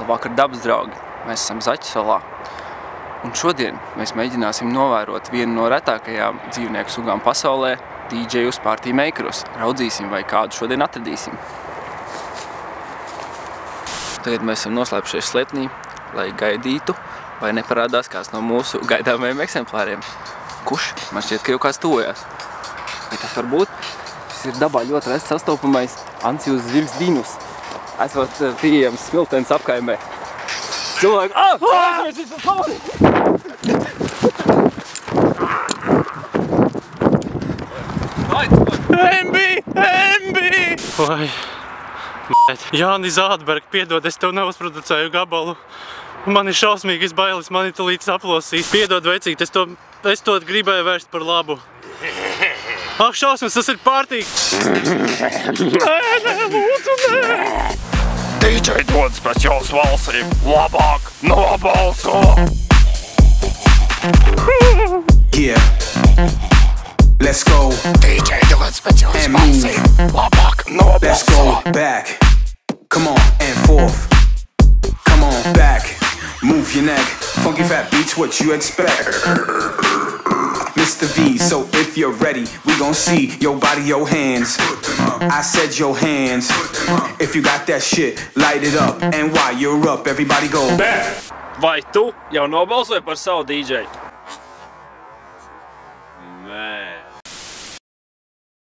Labvakar, dabas draugi! Mēs esam Zaķu salā. Un šodien mēs mēģināsim novērot vienu no retākajām dzīvnieku sugām pasaulē – DJus Party Makerus. Raudzīsim, vai kādu šodien atradīsim. Tagad mēs esam noslēpušies slēpnī, lai gaidītu, vai neparādās kāds no mūsu gaidāmajiem eksemplāriem. Kurš? Man šķiet, ka jau kāds tuvojās. Vai tas var būt? Šis ir dabā ļoti rests sastopamais Ancius zvirgsdinus. Esot pieejams Smiltenes apkaimē. Cilvēki... MB! Vai, Jāni Zādberg, piedod, es tev neuzproducēju gabalu. Man ir šausmīgas bailes, mani tulīt saplosīs. Piedod, veicīt, es to gribēju vērst par labu. Ak, šausmas, tas ir pārtīgs! Nē, lūdzu, nē! DJ dodas pēc jūsu valsīm, labāk nobalso! Yeah, let's go. DJ dodas pēc jūsu valsīm, labāk nobalso! Let's go back, come on, and forth. Come on, back, move your neck. Funky fat beats, what you expect? Mr. V, so if you're ready, we gon' see your body, your hands. I said your hands. If you got that shit, light it up. And while you're up, everybody go back. Vai tu jau nobalsoji par savu DJ?